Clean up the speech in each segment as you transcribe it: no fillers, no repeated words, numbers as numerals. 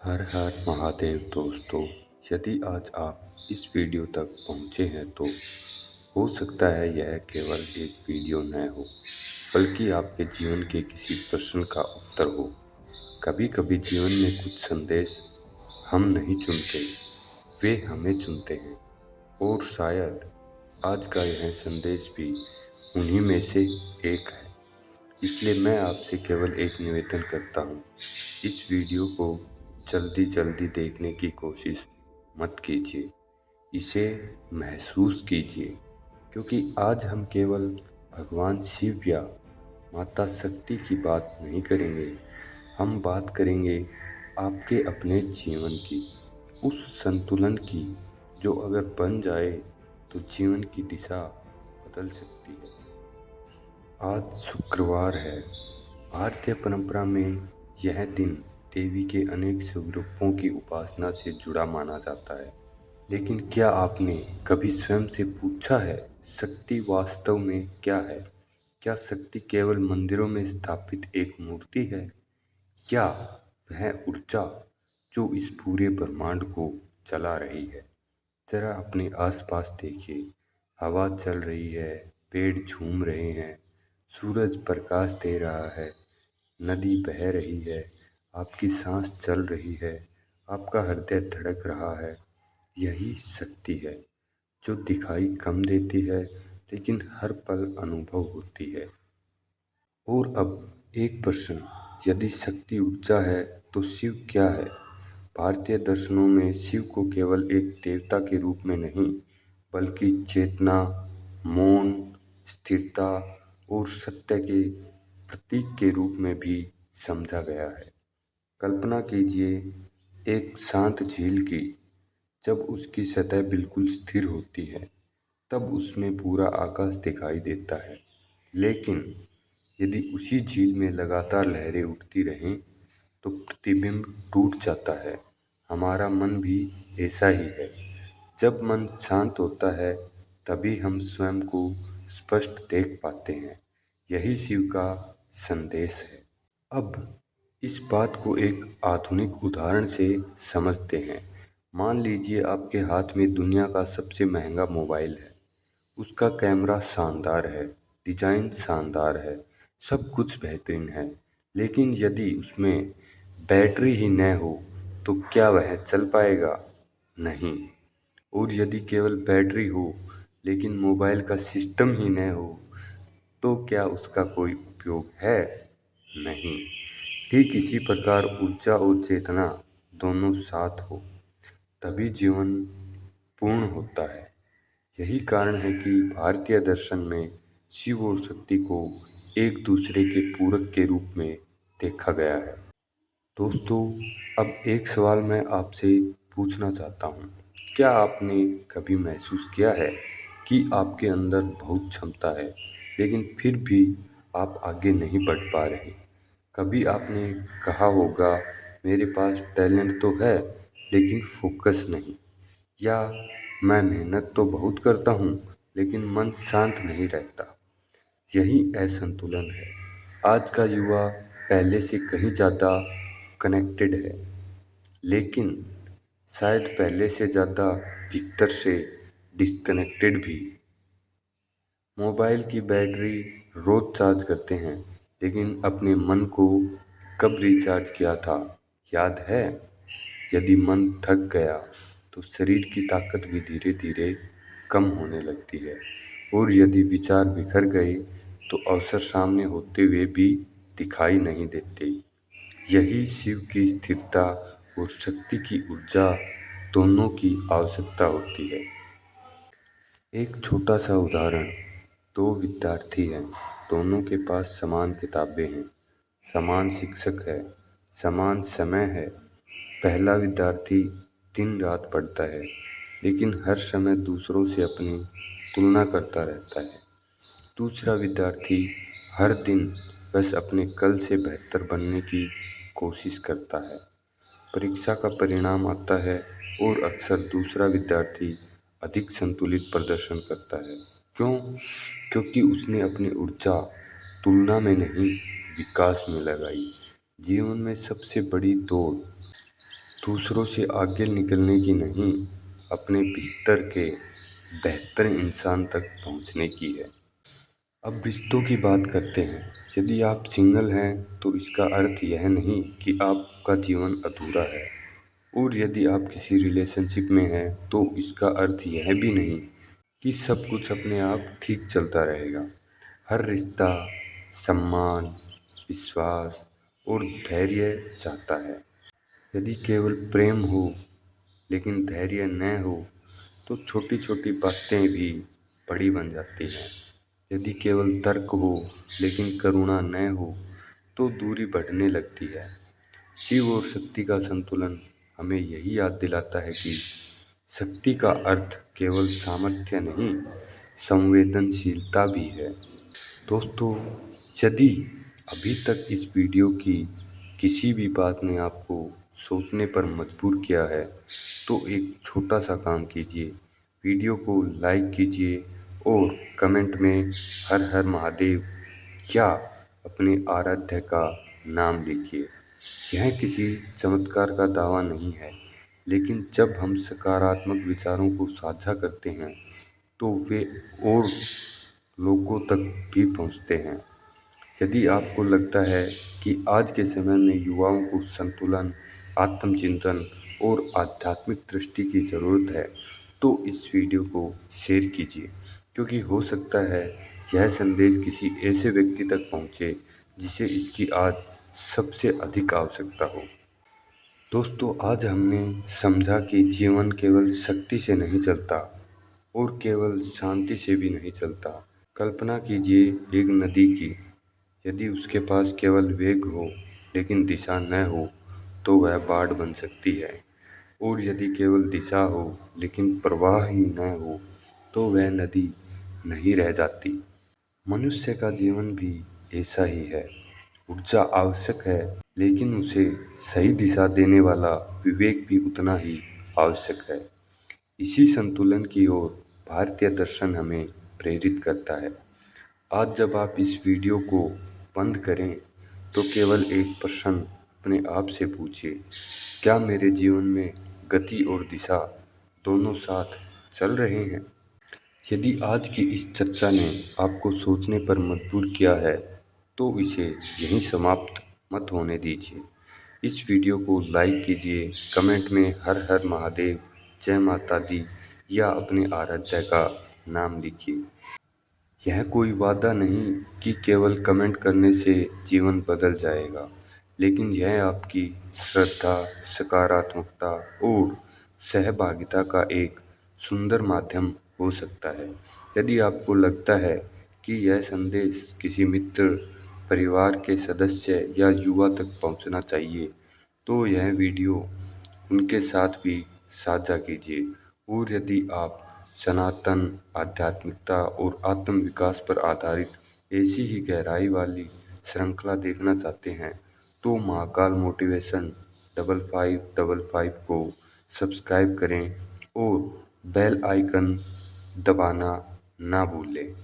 हर हर महादेव दोस्तों। यदि आज आप इस वीडियो तक पहुँचे हैं तो हो सकता है यह केवल एक वीडियो न हो, बल्कि आपके जीवन के किसी प्रश्न का उत्तर हो। कभी कभी जीवन में कुछ संदेश हम नहीं चुनते, वे हमें चुनते हैं। और शायद आज का यह संदेश भी उन्हीं में से एक है। इसलिए मैं आपसे केवल एक निवेदन करता हूँ, इस वीडियो को जल्दी जल्दी देखने की कोशिश मत कीजिए, इसे महसूस कीजिए। क्योंकि आज हम केवल भगवान शिव या माता शक्ति की बात नहीं करेंगे, हम बात करेंगे आपके अपने जीवन की, उस संतुलन की जो अगर बन जाए तो जीवन की दिशा बदल सकती है। आज शुक्रवार है। भारतीय परंपरा में यह दिन देवी के अनेक स्वरूपों की उपासना से जुड़ा माना जाता है। लेकिन क्या आपने कभी स्वयं से पूछा है, शक्ति वास्तव में क्या है? क्या शक्ति केवल मंदिरों में स्थापित एक मूर्ति है, या वह ऊर्जा जो इस पूरे ब्रह्मांड को चला रही है? जरा अपने आसपास देखिए, हवा चल रही है, पेड़ झूम रहे हैं, सूरज प्रकाश दे रहा है, नदी बह रही है, आपकी सांस चल रही है, आपका हृदय धड़क रहा है। यही शक्ति है जो दिखाई कम देती है लेकिन हर पल अनुभव होती है। और अब एक प्रश्न, यदि शक्ति ऊर्जा है तो शिव क्या है? भारतीय दर्शनों में शिव को केवल एक देवता के रूप में नहीं, बल्कि चेतना, मौन, स्थिरता और सत्य के प्रतीक के रूप में भी समझा गया है। कल्पना कीजिए एक शांत झील की। जब उसकी सतह बिल्कुल स्थिर होती है तब उसमें पूरा आकाश दिखाई देता है। लेकिन यदि उसी झील में लगातार लहरें उठती रहें तो प्रतिबिंब टूट जाता है। हमारा मन भी ऐसा ही है। जब मन शांत होता है तभी हम स्वयं को स्पष्ट देख पाते हैं। यही शिव का संदेश है। अब इस बात को एक आधुनिक उदाहरण से समझते हैं। मान लीजिए आपके हाथ में दुनिया का सबसे महंगा मोबाइल है। उसका कैमरा शानदार है, डिजाइन शानदार है, सब कुछ बेहतरीन है। लेकिन यदि उसमें बैटरी ही न हो तो क्या वह चल पाएगा? नहीं। और यदि केवल बैटरी हो लेकिन मोबाइल का सिस्टम ही न हो तो क्या उसका कोई उपयोग है? नहीं। ठीक इसी प्रकार ऊर्जा और चेतना दोनों साथ हो तभी जीवन पूर्ण होता है। यही कारण है कि भारतीय दर्शन में शिव और शक्ति को एक दूसरे के पूरक के रूप में देखा गया है। दोस्तों, अब एक सवाल मैं आपसे पूछना चाहता हूँ। क्या आपने कभी महसूस किया है कि आपके अंदर बहुत क्षमता है, लेकिन फिर भी आप आगे नहीं बढ़ पा रहे? कभी आपने कहा होगा, मेरे पास टैलेंट तो है, लेकिन फोकस नहीं। या मैं मेहनत तो बहुत करता हूँ, लेकिन मन शांत नहीं रहता। यही असंतुलन है। आज का युवा पहले से कहीं ज़्यादा कनेक्टेड है, लेकिन शायद पहले से ज़्यादा भीतर से डिस्कनेक्टेड भी। मोबाइल की बैटरी रोज चार्ज करते हैं, लेकिन अपने मन को कब रिचार्ज किया था, याद है? यदि मन थक गया तो शरीर की ताकत भी धीरे धीरे कम होने लगती है। और यदि विचार बिखर गए तो अवसर सामने होते हुए भी दिखाई नहीं देते। यही शिव की स्थिरता और शक्ति की ऊर्जा दोनों की आवश्यकता होती है। एक छोटा सा उदाहरण, दो विद्यार्थी हैं, दोनों के पास समान किताबें हैं, समान शिक्षक है, समान समय है। पहला विद्यार्थी दिन रात पढ़ता है, लेकिन हर समय दूसरों से अपनी तुलना करता रहता है। दूसरा विद्यार्थी हर दिन बस अपने कल से बेहतर बनने की कोशिश करता है। परीक्षा का परिणाम आता है और अक्सर दूसरा विद्यार्थी अधिक संतुलित प्रदर्शन करता है। क्यों? क्योंकि उसने अपनी ऊर्जा तुलना में नहीं, विकास में लगाई। जीवन में सबसे बड़ी दौड़ दूसरों से आगे निकलने की नहीं, अपने भीतर के बेहतर इंसान तक पहुंचने की है। अब रिश्तों की बात करते हैं। यदि आप सिंगल हैं तो इसका अर्थ यह नहीं कि आपका जीवन अधूरा है, और यदि आप किसी रिलेशनशिप में हैं तो इसका अर्थ यह भी नहीं कि सब कुछ अपने आप ठीक चलता रहेगा। हर रिश्ता सम्मान, विश्वास और धैर्य चाहता है। यदि केवल प्रेम हो लेकिन धैर्य न हो तो छोटी छोटी बातें भी बड़ी बन जाती हैं। यदि केवल तर्क हो लेकिन करुणा न हो तो दूरी बढ़ने लगती है। शिव और शक्ति का संतुलन हमें यही याद दिलाता है कि शक्ति का अर्थ केवल सामर्थ्य नहीं, संवेदनशीलता भी है। दोस्तों, यदि अभी तक इस वीडियो की किसी भी बात ने आपको सोचने पर मजबूर किया है तो एक छोटा सा काम कीजिए, वीडियो को लाइक कीजिए और कमेंट में हर हर महादेव या अपने आराध्य का नाम लिखिए। यह किसी चमत्कार का दावा नहीं है, लेकिन जब हम सकारात्मक विचारों को साझा करते हैं तो वे और लोगों तक भी पहुंचते हैं। यदि आपको लगता है कि आज के समय में युवाओं को संतुलन, आत्मचिंतन और आध्यात्मिक दृष्टि की ज़रूरत है, तो इस वीडियो को शेयर कीजिए, क्योंकि हो सकता है यह संदेश किसी ऐसे व्यक्ति तक पहुंचे जिसे इसकी आज सबसे अधिक आवश्यकता हो। दोस्तों, आज हमने समझा कि जीवन केवल शक्ति से नहीं चलता और केवल शांति से भी नहीं चलता। कल्पना कीजिए एक नदी की। यदि उसके पास केवल वेग हो लेकिन दिशा न हो तो वह बाढ़ बन सकती है, और यदि केवल दिशा हो लेकिन प्रवाह ही न हो तो वह नदी नहीं रह जाती। मनुष्य का जीवन भी ऐसा ही है। ऊर्जा आवश्यक है, लेकिन उसे सही दिशा देने वाला विवेक भी उतना ही आवश्यक है। इसी संतुलन की ओर भारतीय दर्शन हमें प्रेरित करता है। आज जब आप इस वीडियो को बंद करें तो केवल एक प्रश्न अपने आप से पूछिए, क्या मेरे जीवन में गति और दिशा दोनों साथ चल रहे हैं? यदि आज की इस चर्चा ने आपको सोचने पर मजबूर किया है तो इसे यहीं समाप्त मत होने दीजिए। इस वीडियो को लाइक कीजिए, कमेंट में हर हर महादेव, जय माता दी या अपने आराध्य का नाम लिखिए। यह कोई वादा नहीं कि केवल कमेंट करने से जीवन बदल जाएगा, लेकिन यह आपकी श्रद्धा, सकारात्मकता और सहभागिता का एक सुंदर माध्यम हो सकता है। यदि आपको लगता है कि यह संदेश किसी मित्र, परिवार के सदस्य या युवा तक पहुंचना चाहिए, तो यह वीडियो उनके साथ भी साझा कीजिए। और यदि आप सनातन, आध्यात्मिकता और आत्म विकास पर आधारित ऐसी ही गहराई वाली श्रृंखला देखना चाहते हैं, तो महाकाल मोटिवेशन 5555 को सब्सक्राइब करें और बेल आइकन दबाना ना भूलें।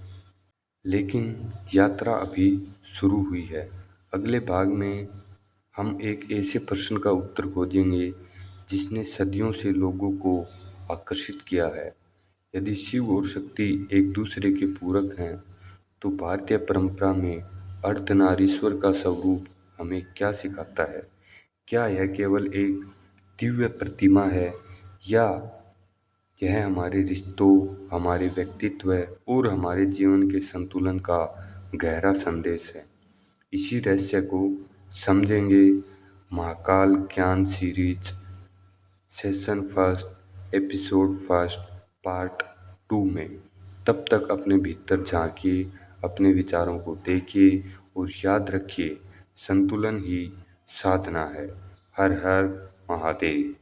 लेकिन यात्रा अभी शुरू हुई है। अगले भाग में हम एक ऐसे प्रश्न का उत्तर खोजेंगे जिसने सदियों से लोगों को आकर्षित किया है। यदि शिव और शक्ति एक दूसरे के पूरक हैं, तो भारतीय परंपरा में अर्धनारीश्वर का स्वरूप हमें क्या सिखाता है? क्या यह केवल एक दिव्य प्रतिमा है, या यह हमारे रिश्तों, हमारे व्यक्तित्व और हमारे जीवन के संतुलन का गहरा संदेश है? इसी रहस्य को समझेंगे महाकाल ज्ञान series session first, episode first, part 2 में। तब तक अपने भीतर झांकिए, अपने विचारों को देखिए और याद रखिए, संतुलन ही साधना है। हर हर महादेव।